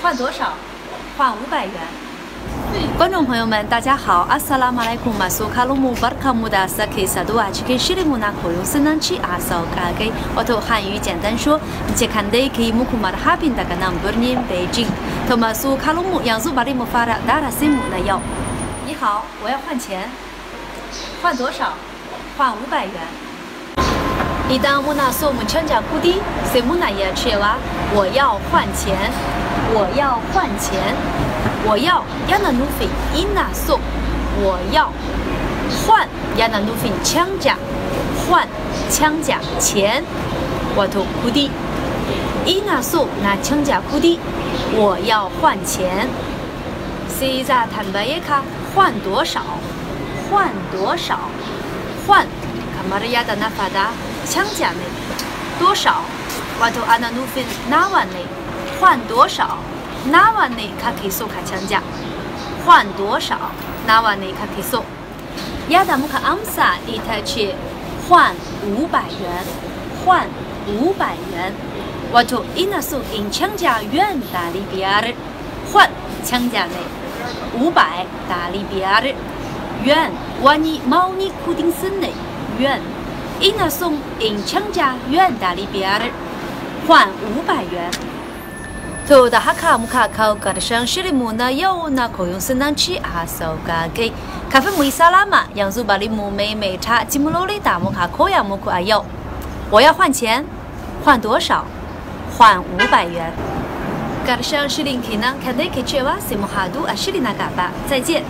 换多少？换500元。观众朋友们，大家好，阿萨拉马来库马苏卡鲁姆巴卡姆达萨克萨杜阿奇克西里姆纳口用森南奇阿萨卡给我头汉语简单说，你且看得可以木库马的哈宾达个南伯尼北京，头马苏卡鲁姆扬苏巴里姆发达达拉西姆那要。你好，我要换钱，换多少？换500元。一旦木纳索姆强加库迪，塞姆那也切哇，我要换钱，我要换钱。我要亚那努菲伊纳索，我要换亚那努菲枪甲，换枪甲钱，我头库迪伊纳索那枪甲库迪，我要换钱。现在坦白一卡换多少？换多少？换卡马利亚的那发达枪甲呢？多少？我头阿那努菲那万呢？换多少？那万内卡可以收卡强价，换多少？那万内卡可以收。亚达木卡安萨里头去换500元，换500元。我头伊那苏因强价元达利比亚日，换强价内500达利比亚日元。我你毛你固定森内元，伊那苏因强价元达利比亚日，换500元。头的哈卡木卡考格的上西里木那有那口用森南奇阿索嘎给咖啡木伊萨拉玛扬苏巴里木美美茶吉木罗里达木卡口呀木库阿有，我要换钱，换多少？换500元。格的上西里克呢，看得可切哇西木哈杜阿西里那嘎巴，再见。